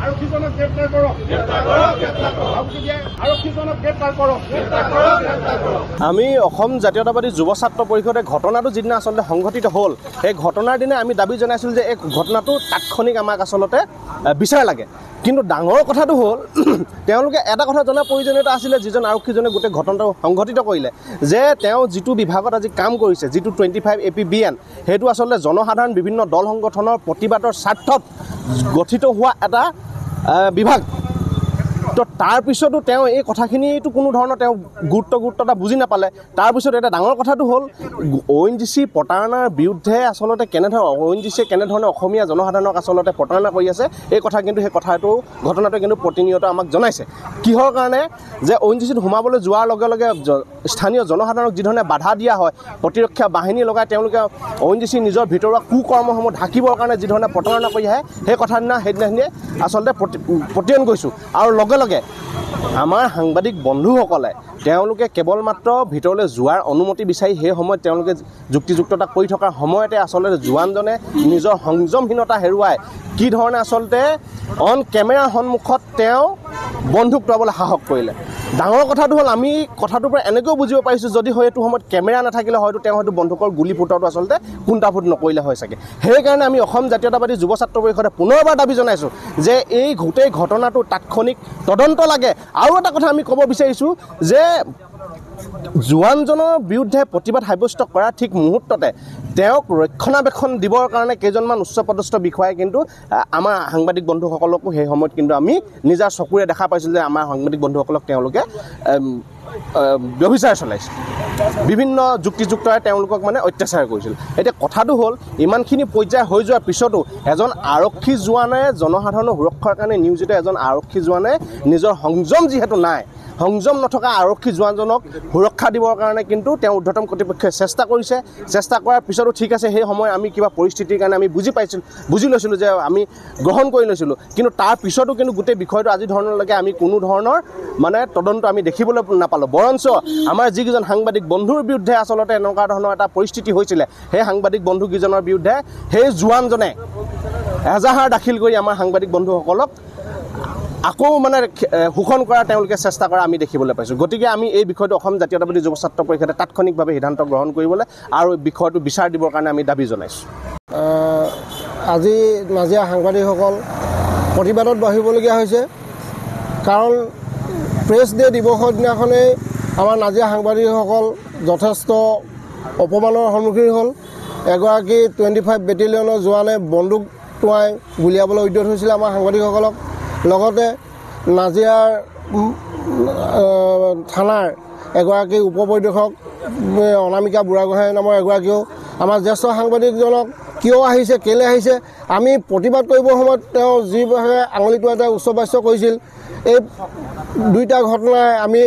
আৰক্ষীজনক গ্ৰেপ্তাৰ কৰক। আৰক্ষীজনক গ্ৰেপ্তাৰ কৰক। আমি অসম জাতীয়তাবাদী যুৱ ছাত্ৰ পৰিষদে ঘটনাটো যিদিনা আচলতে সংঘটিত হ'ল সেই ঘটনাৰ দিনা আমি দাবী জনাইছিলোঁ যে এই ঘটনাটো তাৎক্ষণিক আমাক আচলতে বিচাৰ লাগে। কিন্তু ডাঙৰ কথাটো হ'ল তেওঁলোকে এটা কথা জনাৰ প্ৰয়োজনীয়তা আছিলে, যিজন আৰক্ষীজনে গোটেই ঘটনাটো সংঘটিত কৰিলে, যে তেওঁ যিটো বিভাগত আজি কাম কৰিছে, যিটো 25 APBN, সেইটো আচলতে জনসাধাৰণ বিভিন্ন দল সংগঠনৰ প্ৰতিবাদৰ স্বাৰ্থত গঠিত হোৱা এটা বিভাগ। তো তাৰপিছতো তেওঁ এই কথাখিনিতো কোনো ধৰণৰ তেওঁ গুৰুত্ব এটা বুজি নাপালে। তাৰপিছত এটা ডাঙৰ কথাটো হ'ল ONGC প্ৰতাৰণাৰ বিৰুদ্ধে আচলতে ONGCয়ে কেনেধৰণে অসমীয়া জনসাধাৰণক আচলতে প্ৰতাৰণা কৰি আছে, এই কথা কিন্তু সেই ঘটনাটোৱে কিন্তু প্ৰতিনিয়ত আমাক জনাইছে। কিহৰ কাৰণে যে ONGCত সোমাবলৈ যোৱাৰ লগে লগে স্থানীয় জনসাধাৰণক যিধৰণে বাধা দিয়া হয়, প্ৰতিৰক্ষা বাহিনী লগাই তেওঁলোকে ONGC নিজৰ ভিতৰুৱা কুকৰ্মসমূহ ঢাকিবৰ কাৰণে যিধৰণে প্ৰতাৰণা কৰি আহে, সেই সেইদিনাখিনিয়ে আচলতে প্ৰতিয়ন কৰিছোঁ। আৰু লগে লগে আমাৰ সাংবাদিক বন্ধুসকলে তেওঁলোকে কেৱল মাত্ৰ ভিতৰলৈ যোৱাৰ অনুমতি বিচাৰি সেই সময়ত তেওঁলোকে যুক্তিযুক্ততা কৰি থকাৰ সময়তে আচলতে জোৱানজনে নিজৰ সংযমহীনতা হেৰুৱাই কি ধৰণে আচলতে অন কেমেৰাৰ সন্মুখত তেওঁ বন্দুক টোৱাবলৈ সাহস কৰিলে। ডাঙৰ কথাটো হ'ল আমি কথাটোৰ পৰা এনেকৈও বুজিব পাৰিছোঁ, যদি হয়তো সময়ত কেমেৰা নাথাকিলে হয়তো তেওঁ হয়তো বন্দুকৰ গুলী ফুটোৱাটো আচলতে কুণ্ঠাবোধ নকৰিলে হয় চাগে। সেইকাৰণে আমি অসম জাতীয়তাবাদী যুৱ ছাত্ৰ পৰিষদে পুনৰবাৰ দাবী জনাইছোঁ যে এই গোটেই ঘটনাটো তাৎক্ষণিক তদন্ত লাগে। আৰু এটা কথা আমি ক'ব বিচাৰিছোঁ যে জোৱানজনৰ বিৰুদ্ধে প্ৰতিবাদ সাব্যস্ত কৰাৰ ঠিক মুহূৰ্ততে তেওঁক ৰক্ষণাবেক্ষণ দিবৰ কাৰণে কেইজনমান উচ্চপদস্থ বিষয়াই কিন্তু আমাৰ সাংবাদিক বন্ধুসকলকো সেই সময়ত কিন্তু আমি নিজৰ চকুৰে দেখা পাইছিলোঁ যে আমাৰ সাংবাদিক বন্ধুসকলক তেওঁলোকে ব্যভিচাৰ চলাইছিল, বিভিন্ন যুক্তিযুক্তৰে তেওঁলোকক মানে অত্যাচাৰ কৰিছিল। এতিয়া কথাটো হ'ল ইমানখিনি পৰ্যায় হৈ যোৱাৰ পিছতো এজন আৰক্ষী জোৱানে জনসাধাৰণৰ সুৰক্ষাৰ কাৰণে নিয়োজিত এজন আৰক্ষী জোৱানে নিজৰ সংযম যিহেতু নাই, সংযম নথকা আৰক্ষী জোৱানজনক সুৰক্ষা দিবৰ কাৰণে কিন্তু তেওঁ ঊৰ্ধ্বতম কৰ্তৃপক্ষই চেষ্টা কৰিছে। চেষ্টা কৰাৰ পিছতো ঠিক আছে, সেই সময় আমি কিবা পৰিস্থিতিৰ কাৰণে আমি বুজি লৈছিলোঁ যে আমি গ্ৰহণ কৰি লৈছিলোঁ। কিন্তু তাৰ পিছতো কিন্তু গোটেই বিষয়টো আজি ধৰণলৈকে আমি কোনো ধৰণৰ মানে তদন্ত আমি দেখিবলৈ নাপালোঁ। বৰঞ্চ আমাৰ যিকেইজন সাংবাদিক বন্ধুৰ বিৰুদ্ধে আচলতে এনেকুৱা ধৰণৰ এটা পৰিস্থিতি হৈছিলে, সেই সাংবাদিক বন্ধুকেইজনৰ বিৰুদ্ধে সেই জোৱানজনে এজাহাৰ দাখিল কৰি আমাৰ সাংবাদিক বন্ধুসকলক আকৌ মানে শোষণ কৰা তেওঁলোকে চেষ্টা কৰা আমি দেখিবলৈ পাইছোঁ। গতিকে আমি এই বিষয়টো অসম জাতীয়তাবাদী যুৱ ছাত্ৰ পৰিষদে তাৎক্ষণিকভাৱে সিদ্ধান্ত গ্ৰহণ কৰিবলৈ আৰু বিষয়টো বিচাৰ দিবৰ কাৰণে আমি দাবী জনাইছোঁ। আজি নাজিৰা সাংবাদিকসকল প্ৰতিবাদত বহিবলগীয়া হৈছে, কাৰণ প্ৰেছ ডে দিৱসৰ দিনাখনেই আমাৰ নাজিৰা সাংবাদিকসকল যথেষ্ট অপমানৰ সন্মুখীন হ'ল। এগৰাকী 25 বেটেলিয়নৰ জোৱানে বন্দুক টোৱাই গুলিয়াবলৈ উদ্যত হৈছিলে আমাৰ সাংবাদিকসকলক। লগতে নাজিৰাৰ থানাৰ এগৰাকী উপ পৰিদৰ্শক অনামিকা বুঢ়াগোহাঁই নামৰ এগৰাকীয়েও আমাৰ জ্যেষ্ঠ সাংবাদিকজনক কিয় আহিছে, কেলৈ আহিছে, আমি প্ৰতিবাদ কৰিবৰ সময়ত তেওঁ যিভাৱে আঙুলিটো এটা উচ্চবাচ্য কৰিছিল, এই দুইটা ঘটনাই আমি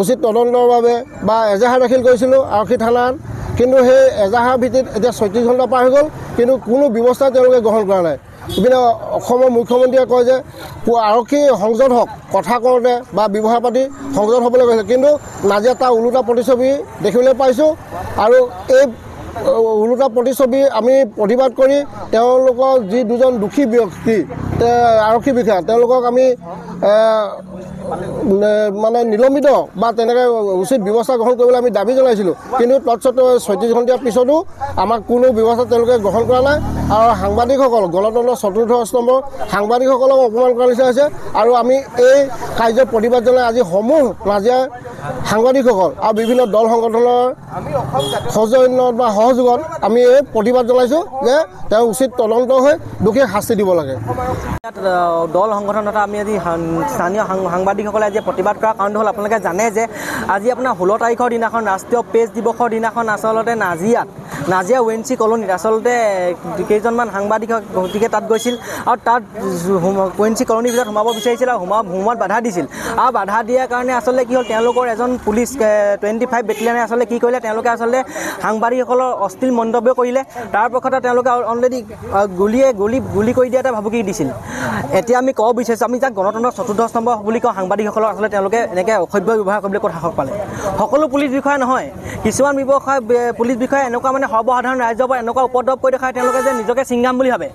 উচিত তদন্তৰ বাবে বা এজাহাৰ দাখিল কৰিছিলোঁ আৰক্ষী থানাত। কিন্তু সেই এজাহাৰ ভিত্তিত এতিয়া 36 ঘণ্টা পাৰ হৈ গ'ল, কিন্তু কোনো ব্যৱস্থা তেওঁলোকে গ্ৰহণ কৰা নাই। ইপিনে অসমৰ মুখ্যমন্ত্ৰীয়ে কয় যে আৰক্ষী সংযত হওক, কথা কওঁতে বা ব্যৱহাৰ পাতি সংযত হ'বলৈ কৈছে, কিন্তু নাজিৰাত তাৰ ওলোটা প্ৰতিচ্ছবি দেখিবলৈ পাইছোঁ। আৰু এই ওলোটা প্ৰতিচ্ছবি আমি প্ৰতিবাদ কৰি তেওঁলোকৰ যি দুজন দোষী ব্যক্তি আৰক্ষী বিষয়া তেওঁলোকক আমি মানে নিলম্বিত বা তেনেকৈ উচিত ব্যৱস্থা গ্ৰহণ কৰিবলৈ আমি দাবী জনাইছিলোঁ। কিন্তু তৎসত্ত্বেও 36 ঘণ্টাৰ পিছতো আমাক কোনো ব্যৱস্থা তেওঁলোকে গ্ৰহণ কৰা নাই। আৰু সাংবাদিকসকল গণতন্ত্ৰৰ চতুৰ্থ স্তম্ভৰ সাংবাদিকসকলক অপমান কৰা নিচিনা হৈছে। আৰু আমি এই কাৰ্যৰ প্ৰতিবাদ জনাই আজি সমূহ নাজিৰাৰ সাংবাদিকসকল আৰু বিভিন্ন দল সংগঠনৰ সৌজন্যত বা সহযোগত আমি এই প্ৰতিবাদ জনাইছোঁ যে তেওঁ উচিত তদন্ত হৈ দোষীক শাস্তি দিব লাগে। দল সংগঠনত আমি আজি স্থানীয় সাংবাদিকসকলে আজি প্ৰতিবাদ কৰাৰ কাৰণটো হ'ল আপোনালোকে জানে যে আজি আপোনাৰ 16 তাৰিখৰ দিনাখন ৰাষ্ট্ৰীয় প্ৰেছ দিৱসৰ দিনাখন আচলতে নাজিৰা ONGC কলনীত আচলতে কেইজনমান সাংবাদিক গতিকে তাত গৈছিল আৰু তাত ONGC কলনীৰ ভিতৰত সোমাব বিচাৰিছিল আৰু সোমোৱাত বাধা দিছিল। আৰু বাধা দিয়াৰ কাৰণে আচলতে কি হ'ল, তেওঁলোকৰ এজন পুলিচ 25 বেটেলিয়নে আচলতে কি কৰিলে, তেওঁলোকে আচলতে সাংবাদিকসকলৰ অশ্লীল মন্তব্য কৰিলে। তাৰ পক্ষতে তেওঁলোকে অলৰেডি গুলি কৰি দিয়া এটা ভাবুকি দিছিল। এতিয়া আমি ক'ব বিচাৰিছোঁ, আমি যাক গণতন্ত্ৰৰ চতুৰ্থ স্তম্ভ বুলি কওঁ সাংবাদিকসকলৰ, আচলতে তেওঁলোকে এনেকৈ অসভ্য ব্যৱহাৰ কৰিবলৈ ক'ত সাহস পালে। সকলো পুলিচ বিষয়া নহয়, কিছুমান পুলিচ বিষয়া এনেকুৱা মানে সৰ্বসাধাৰণ ৰাইজৰ পৰা এনেকুৱা উপদ্ৰৱ কৰি দেখায় তেওঁলোকে যে নিজকে ছিংগাম বুলি ভাবে।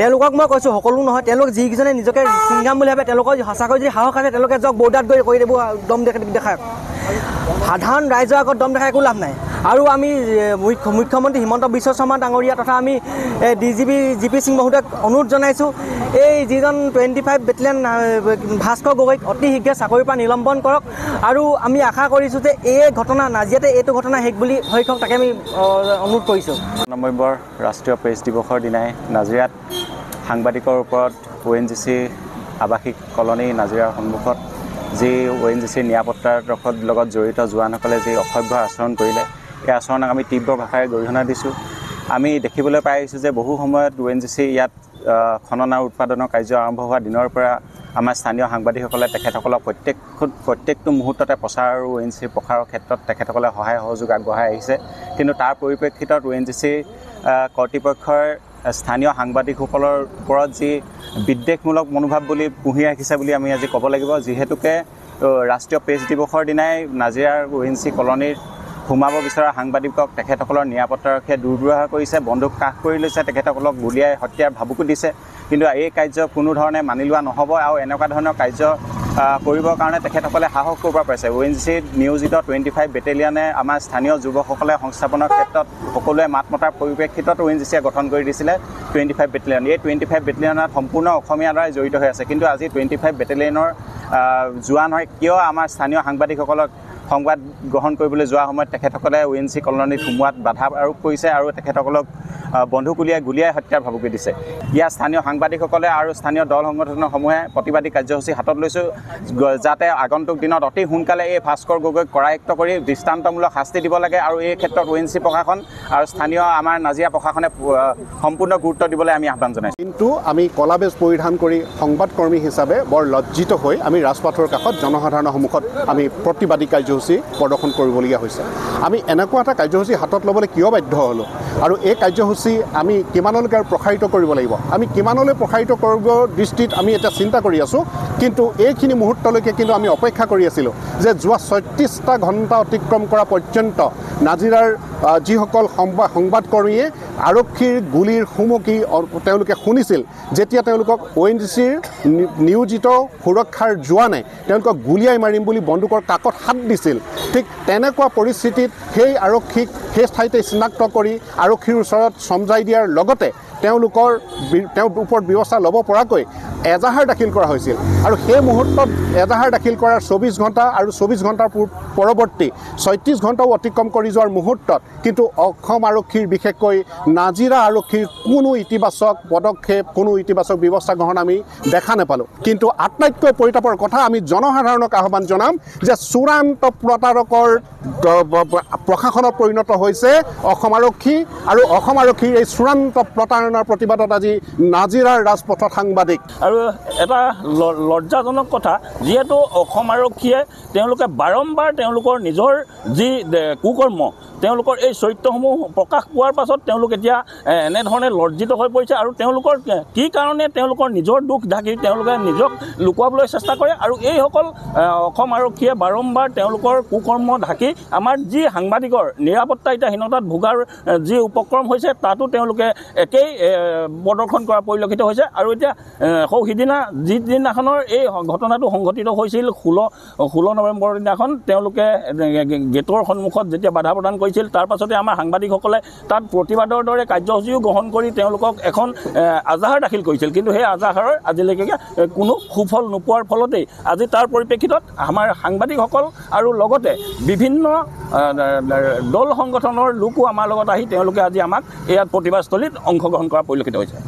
তেওঁলোকক মই কৈছোঁ সকলো নহয়, তেওঁলোক যিকেইজনে নিজকে ছিংগাম বুলি ভাবে তেওঁলোকৰ সঁচাকৈ যদি সাহস আছে তেওঁলোকে যাওক বৰ্ডাৰত গৈ কৰি দিব দম দেখায়। সাধাৰণ ৰাইজৰ আগত দম দেখাই একো লাভ নাই। আৰু আমি মুখ্যমন্ত্ৰী হিমন্ত বিশ্ব শৰ্মা ডাঙৰীয়া তথা আমি DGP GP সিং মহোদয়ক অনুৰোধ জনাইছোঁ, এই যিজন 25 বেটেলিয়ন ভাস্কৰ গগৈক অতি শীঘ্ৰে চাকৰিৰ পৰা নিলম্বন কৰক। আৰু আমি আশা কৰিছোঁ যে এই ঘটনা নাজিয়াতে এইটো ঘটনা শেষ বুলি হৈ হওক, তাকে আমি অনুৰোধ কৰিছোঁ। নৱেম্বৰ ৰাষ্ট্ৰীয় প্ৰেছ দিৱসৰ দিনাই নাজিৰাত সাংবাদিকৰ ওপৰত ONGC আৱাসিক কলনী নাজিৰাৰ সন্মুখত যি ONGC নিৰাপত্তাৰ লগত জড়িত জোৱানসকলে যি অসভ্য আচৰণ কৰিলে, এই আচৰণক আমি তীব্ৰ ভাষাৰে গৰিহণা দিছোঁ। আমি দেখিবলৈ পাই আহিছোঁ যে বহু সময়ত ONGC ইয়াত খনন আৰু উৎপাদনৰ কাৰ্য আৰম্ভ হোৱা দিনৰ পৰা আমাৰ স্থানীয় সাংবাদিকসকলে তেখেতসকলক প্ৰত্যেকটো মুহূৰ্ততে প্ৰচাৰ আৰু ONGC প্ৰসাৰৰ ক্ষেত্ৰত তেখেতসকলে সহায় সহযোগ আগবঢ়াই আহিছে। কিন্তু তাৰ পৰিপ্ৰেক্ষিতত ONGC কৰ্তৃপক্ষৰ স্থানীয় সাংবাদিকসকলৰ ওপৰত যি বিদ্বেষমূলক মনোভাৱ বুলি পুহি ৰাখিছে বুলি আমি আজি ক'ব লাগিব। যিহেতুকে ৰাষ্ট্ৰীয় প্ৰেছ দিৱসৰ দিনাই নাজিৰাৰ ONGC কলনীৰ সোমাব বিচৰা সাংবাদিকক তেখেতসকলৰ নিৰাপত্তাৰক্ষীয়ে দুৰ্ব্যৱহাৰ কৰিছে, বন্দুক কাষ কৰি লৈছে, তেখেতসকলক গুলীয়াই হত্যাৰ ভাবুকি দিছে। কিন্তু এই কাৰ্য কোনো ধৰণে মানি লোৱা নহ'ব আৰু এনেকুৱা ধৰণৰ কাৰ্য কৰিবৰ কাৰণে তেখেতসকলে সাহস কৰিব পাৰিছে। ONGC নিয়োজিত 25 বেটেলিয়নে আমাৰ স্থানীয় যুৱকসকলে সংস্থাপনৰ ক্ষেত্ৰত সকলোৱে মাত মতাৰ পৰিপ্ৰেক্ষিতত ONGCয়ে গঠন কৰি দিছিলে 25 বেটেলিয়ন। এই 25 বেটেলিয়নত সম্পূৰ্ণ অসমীয়াৰ দ্বাৰাই জড়িত হৈ আছে। কিন্তু আজি 25 বেটেলিয়নৰ জোৱান হয় কিয় আমাৰ স্থানীয় সাংবাদিকসকলক সংবাদ গ্ৰহণ কৰিবলৈ যোৱাৰ সময়ত তেখেতসকলে ONGC কলনীত সোমোৱাত বাধা আৰোপ কৰিছে আৰু তেখেতসকলক বন্দুক গুলীয়াই হত্যাৰ ভাবুকি দিছে। ইয়াৰ স্থানীয় সাংবাদিকসকলে আৰু স্থানীয় দল সংগঠনসমূহে প্ৰতিবাদী কাৰ্যসূচী হাতত লৈছোঁ, যাতে আগন্তুক দিনত অতি সোনকালে এই ভাস্কৰ গগৈক কৰায়ত্ব কৰি দৃষ্টান্তমূলক শাস্তি দিব লাগে। আৰু এই ক্ষেত্ৰত ONGC প্ৰশাসন আৰু স্থানীয় আমাৰ নাজিৰা প্ৰশাসনে সম্পূৰ্ণ গুৰুত্ব দিবলৈ আমি আহ্বান জনাইছোঁ। কিন্তু আমি কলা বেজ পৰিধান কৰি সংবাদকৰ্মী হিচাপে বৰ লজ্জিত হৈ আমি ৰাজপথৰ কাষত জনসাধাৰণৰ সন্মুখত আমি প্ৰতিবাদী কাৰ্যসূচী প্ৰদৰ্শন কৰিবলগীয়া হৈছে। আমি এনেকুৱা এটা কাৰ্যসূচী হাতত ল'বলৈ কিয় বাধ্য হ'লোঁ আৰু এই কাৰ্যসূচী আমি কিমানলৈকে আৰু প্ৰসাৰিত কৰিব লাগিব, আমি কিমানলৈ প্ৰসাৰিত কৰিব দৃষ্টিত আমি এতিয়া চিন্তা কৰি আছোঁ। কিন্তু এইখিনি মুহূৰ্তলৈকে কিন্তু আমি অপেক্ষা কৰি আছিলোঁ যে যোৱা 36টা ঘণ্টা অতিক্ৰম কৰা পৰ্যন্ত নাজিৰাৰ যিসকল সংবাদকৰ্মীয়ে আৰক্ষীৰ গুলীৰ সুমুকি তেওঁলোকে শুনিছিল, যেতিয়া তেওঁলোকক ONGCৰ নিয়োজিত সুৰক্ষাৰ জোৱানে তেওঁলোকক গুলীয়াই মাৰিম বুলি বন্দুকৰ কাকত হাত দিছিল, ঠিক তেনেকুৱা পৰিস্থিতিত সেই আৰক্ষীক সেই ঠাইতে চিনাক্ত কৰি আৰক্ষীৰ ওচৰত চমজাই দিয়াৰ লগতে তেওঁৰ ওপৰত ব্যৱস্থা ল'ব পৰাকৈ এজাহাৰ দাখিল কৰা হৈছিল। আৰু সেই মুহূৰ্তত এজাহাৰ দাখিল কৰাৰ 24 ঘণ্টা আৰু 24 ঘণ্টাৰ পৰৱৰ্তী 36 ঘণ্টাও অতিক্ৰম কৰি যোৱাৰ মুহূৰ্তত কিন্তু অসম আৰক্ষীৰ বিশেষকৈ নাজিৰা আৰক্ষীৰ কোনো ইতিবাচক পদক্ষেপ, কোনো ইতিবাচক ব্যৱস্থা গ্ৰহণ আমি দেখা নাপালোঁ। কিন্তু আটাইতকৈ পৰিতাপৰ কথা, আমি জনসাধাৰণক আহ্বান জনাম যে চূড়ান্ত প্ৰতাৰকৰ প্ৰশাসনত পৰিণত হৈছে অসম আৰক্ষী আৰু অসম আৰক্ষীৰ এই চূড়ান্ত প্ৰতাৰণাৰ প্ৰতিবাদত আজি নাজিৰাৰ ৰাজপথত সাংবাদিক। আৰু এটা লজ্জাজনক কথা, যিহেতু অসম আৰক্ষীয়ে তেওঁলোকে বাৰম্বাৰ তেওঁলোকৰ নিজৰ যি কুকৰ্ম, তেওঁলোকৰ এই চৰিত্ৰসমূহ প্ৰকাশ পোৱাৰ পাছত তেওঁলোক এতিয়া এনেধৰণে লজ্জিত হৈ পৰিছে। আৰু তেওঁলোকৰ কি কাৰণে তেওঁলোকৰ নিজৰ দুখ ঢাকি তেওঁলোকে নিজক লুকুৱাবলৈ চেষ্টা কৰে। আৰু এইসকল অসম আৰক্ষীয়ে বাৰম্বাৰ তেওঁলোকৰ কুকৰ্ম ঢাকি আমাৰ যি সাংবাদিকৰ নিৰাপত্তা এতিয়া হীনতাত ভোগাৰ যি উপক্ৰম হৈছে তাতো তেওঁলোকে একেই প্ৰদৰ্শন কৰা পৰিলক্ষিত হৈছে। আৰু এতিয়া সিদিনা যিদিনাখনৰ এই ঘটনাটো সংঘটিত হৈছিল 16 নৱেম্বৰৰ দিনাখন তেওঁলোকে গেটৰ সন্মুখত যেতিয়া বাধা প্ৰদান কৰিছিল, তাৰ পাছতে আমাৰ সাংবাদিকসকলে তাত প্ৰতিবাদৰ দৰে কাৰ্যসূচীও গ্ৰহণ কৰি তেওঁলোকক এখন আজাহাৰ দাখিল কৰিছিল। কিন্তু সেই আজাহাৰৰ আজিলৈকে কোনো সুফল নোপোৱাৰ ফলতেই আজি তাৰ পৰিপ্ৰেক্ষিতত আমাৰ সাংবাদিকসকল আৰু লগতে বিভিন্ন দল সংগঠনৰ লোকো আমাৰ লগত আহি তেওঁলোকে আজি আমাক ইয়াত প্ৰতিবাদস্থলীত অংশগ্ৰহণ কৰা পৰিলক্ষিত হৈছে।